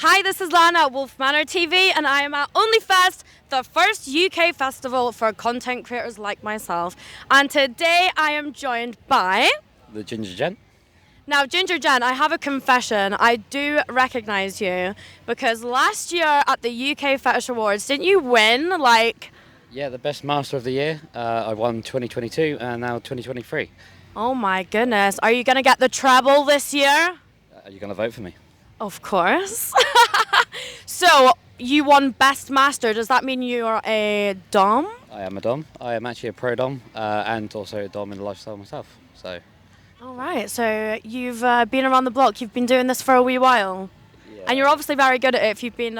Hi, this is Lana at Wolf Manor TV, and I am at Onlyfest, the first UK festival for content creators like myself. And today I am joined by... The Ginger Gent. Now, Ginger Gent, I have a confession. I do recognise you, because last year at the UK Fetish Awards, didn't you win, Yeah, the best master of the year. I won 2022 and now 2023. Oh my goodness. Are you going to get the treble this year? Are you going to vote for me? Of course. So, you won Best Master. Does that mean you're a Dom? I am a Dom. I am actually a pro Dom and also a Dom in the lifestyle myself. So. All right. So, you've been around the block. You've been doing this for a wee while. Yeah. And you're obviously very good at it if you've been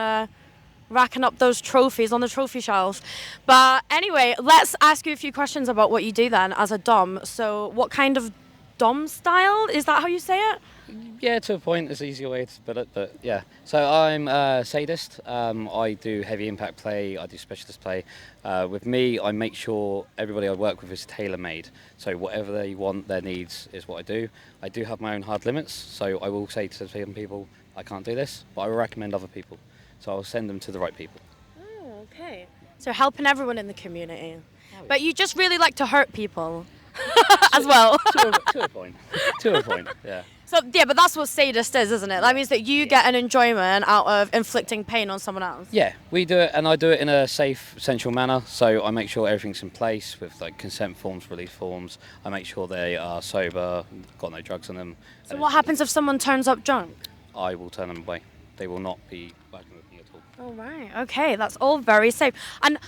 racking up those trophies on the trophy shelf. But anyway, let's ask you a few questions about what you do then as a Dom. So, what kind of Dom style? Is that how you say it? Yeah, to a point. It's an easier way to put it, but yeah. So I'm a sadist. I do heavy impact play. I do specialist play. With me, I make sure everybody I work with is tailor-made. So whatever they want, their needs is what I do. I do have my own hard limits. So I will say to some people, I can't do this, but I will recommend other people. So I'll send them to the right people. Oh, okay. So helping everyone in the community. Oh, yeah. But you just really like to hurt people as well. To a point. To a point, yeah. So, yeah, but that's what sadist is, isn't it? That means that you get an enjoyment out of inflicting pain on someone else. Yeah, we do it, and I do it in a safe, sensual manner. So I make sure everything's in place with consent forms, release forms. I make sure they are sober, got no drugs on them. So what happens if someone turns up drunk? I will turn them away. They will not be working with me at all. Oh, right. Okay, that's all very safe. And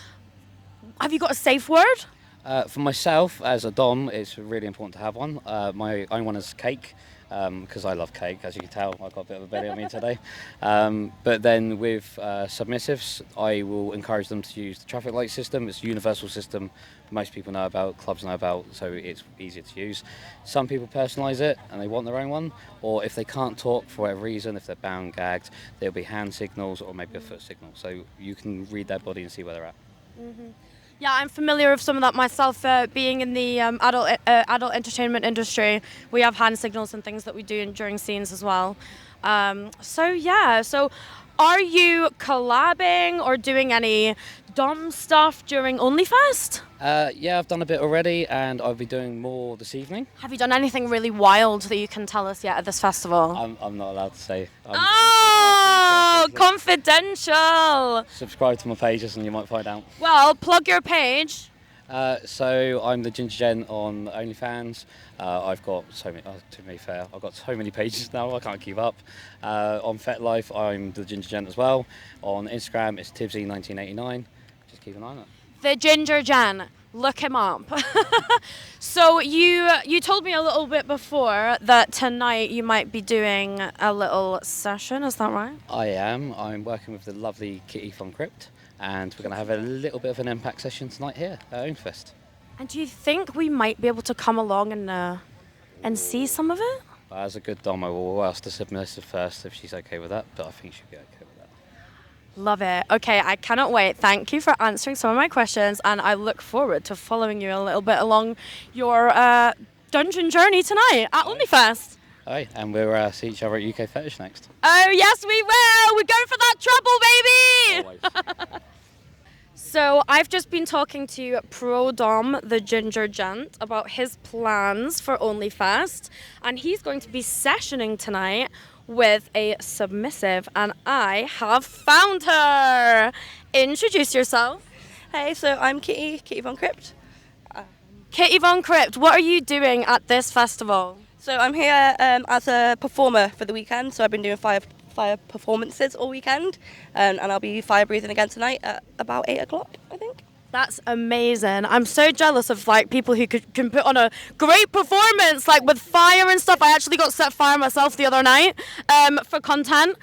have you got a safe word? For myself, as a Dom, it's really important to have one. My own one is cake. Because I love cake, as you can tell, I've got a bit of a belly on me today. But then with submissives, I will encourage them to use the traffic light system. It's a universal system most people know about, clubs know about, so it's easier to use. Some people personalise it and they want their own one, or if they can't talk for whatever reason, if they're bound, gagged, there'll be hand signals or maybe a foot signal, so you can read their body and see where they're at. Mm-hmm. Yeah, I'm familiar with some of that myself. Being in the adult entertainment industry, we have hand signals and things that we do during scenes as well. So are you collabing or doing any Dom stuff during Onlyfest? Yeah, I've done a bit already, and I'll be doing more this evening. Have you done anything really wild that you can tell us yet at this festival? I'm not allowed to say. Confidential! Subscribe to my pages and you might find out. Well, plug your page. So I'm the Ginger Gent on OnlyFans. I've got so many. To be fair, I've got so many pages now. I can't keep up. On FetLife, I'm the Ginger Gent as well. On Instagram, it's Tibsy1989. Just keep an eye on it. The Ginger Gent. Look him up. So you told me a little bit before that tonight you might be doing a little session. Is that right? I am. I'm working with the lovely Kitty Von Crypt, and we're going to have a little bit of an impact session tonight here at Onlyfest. And do you think we might be able to come along and see some of it? As a good Dom, I will ask the submissive first if she's okay with that, but I think she'll be okay with that. Love it. Okay, I cannot wait. Thank you for answering some of my questions, and I look forward to following you a little bit along your dungeon journey tonight at Onlyfest. Aye, and we'll see each other at UK Fetish next. Oh, yes, we will. We're going for that trouble, baby. Always. So I've just been talking to Pro Dom, the Ginger Gent, about his plans for Onlyfest, and he's going to be sessioning tonight with a submissive, and I have found her. Introduce yourself. Hey, so I'm Kitty Von Crypt. Kitty Von Crypt, what are you doing at this festival? So I'm here as a performer for the weekend, so I've been doing fire performances all weekend, and I'll be fire breathing again tonight at about 8 o'clock, I think. That's amazing. I'm so jealous of people who can put on a great performance with fire and stuff. I actually got set fire myself the other night for content.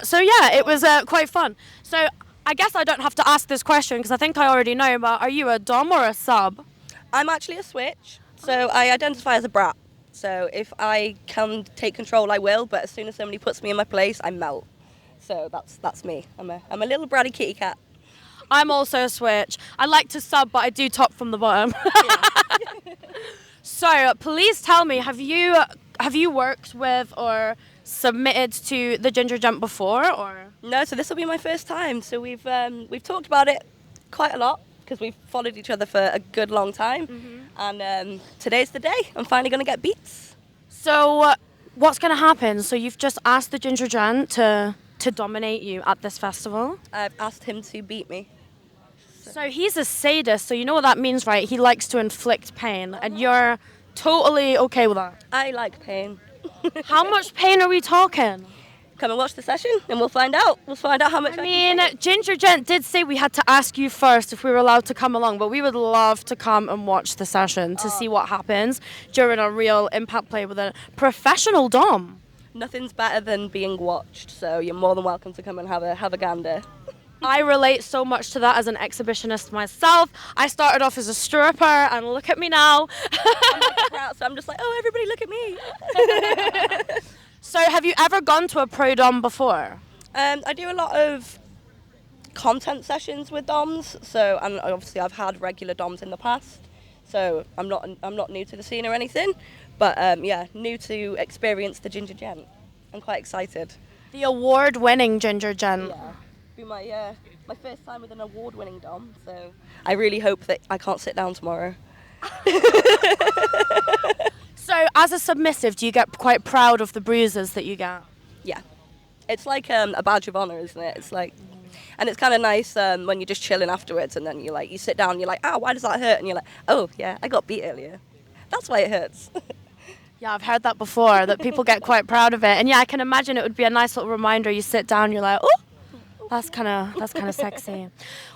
So yeah, it was quite fun. So I guess I don't have to ask this question because I think I already know, but are you a Dom or a sub? I'm actually a switch, so I identify as a brat. So if I can take control, I will, but as soon as somebody puts me in my place, I melt. So that's me. I'm a little bratty kitty cat. I'm also a switch. I like to sub, but I do top from the bottom. Yeah. So, please tell me, have you have you worked with or submitted to the Ginger Gent before, or? No, so this will be my first time. So we've talked about it quite a lot because we've followed each other for a good long time, and today's the day. I'm finally going to get beats. So what's going to happen? So you've just asked the Ginger Gent to dominate you at this festival? I've asked him to beat me. So he's a sadist, so you know what that means, right? He likes to inflict pain, and you're totally okay with that. I like pain. How much pain are we talking? Come and watch the session and we'll find out. We'll find out how much I mean, Ginger Gent did say we had to ask you first if we were allowed to come along, but we would love to come and watch the session to see what happens during a real impact play with a professional dom. Nothing's better than being watched, so you're more than welcome to come and have a gander. I relate so much to that as an exhibitionist myself. I started off as a stripper, and look at me now. I'm like a brat, so I'm just like, oh, everybody look at me. So have you ever gone to a pro dom before? I do a lot of content sessions with doms, so and obviously I've had regular doms in the past, so I'm not new to the scene or anything, but yeah, new to experience the Ginger Gent. I'm quite excited. The award-winning Ginger Gent. Yeah, be my first time with an award-winning dom, so I really hope that I can't sit down tomorrow. So as a submissive, do you get quite proud of the bruises that you get? Yeah, it's like a badge of honor, isn't it? It's like, and it's kind of nice when you're just chilling afterwards, and then you sit down, and you're like, why does that hurt? And you're like, oh yeah, I got beat earlier. That's why it hurts. Yeah, I've heard that before, that people get quite proud of it. And yeah, I can imagine it would be a nice little reminder. You sit down, you're like, oh, that's kind of sexy.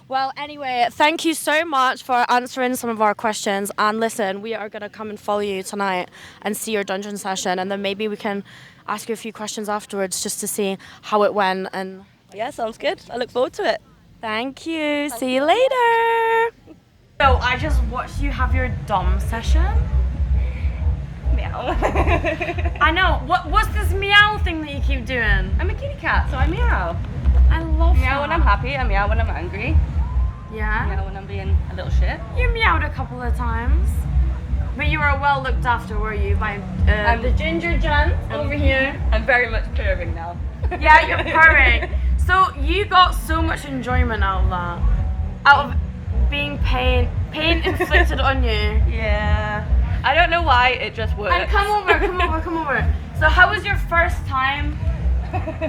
Well, anyway, thank you so much for answering some of our questions. And listen, we are going to come and follow you tonight and see your dungeon session. And then maybe we can ask you a few questions afterwards just to see how it went. And yeah, sounds good. I look forward to it. Thank you. See you later. So I just watched you have your dom session. Meow. I know. What's this meow thing that you keep doing? I'm a kitty cat, so I meow. I love Meow when I'm happy, I meow when I'm angry. Yeah? Meow when I'm being a little shit. You meowed a couple of times. But you were well looked after, were you? By the Ginger Gent over here. I'm very much purring now. Yeah, you're purring. So you got so much enjoyment out of that. Out of being pain inflicted on you. Yeah. I don't know why, it just works. And come over. So how was your first time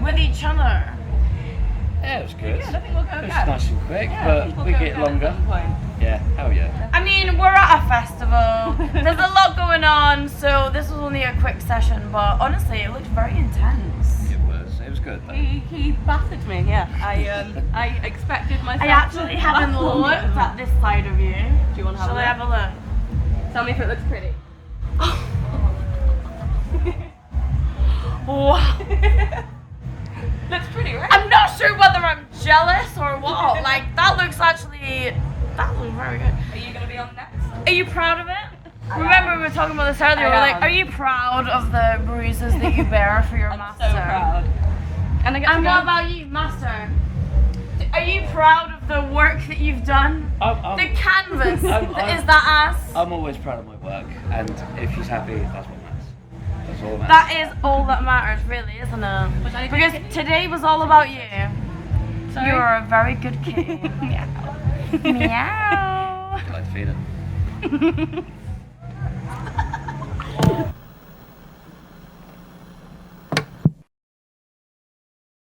with each other? Yeah, it was good. Yeah, I think we'll go It was again. nice and quick, Yeah, but we'll we go get again longer. at some point. Yeah, hell yeah. I mean, we're at a festival. There's a lot going on, so this was only a quick session, but honestly, it looked very intense. It was good though. He battered me, yeah. I expected myself I actually to haven't battle him. looked at this side of you. Do you want to have Shall a I look? have a look? Tell me if it looks pretty. Wow. Looks pretty, right? I'm not sure whether I'm jealous or what. Like, that looks very good. Are you going to be on next? Are you proud of it? Remember we were talking about this earlier. I We're like, am. are you proud of the bruises that you bear for your I'm master? so proud. And I get to And go. what about you, master? Are you proud of the work that you've done? The canvas is that ass? I'm always proud of my work, and if she's happy, that's what matters. That's all that matters. That is all that matters, really, isn't it? Was I Because good? today was all about you. Sorry? You're a very good kitty. Meow. Meow. I like to feed it.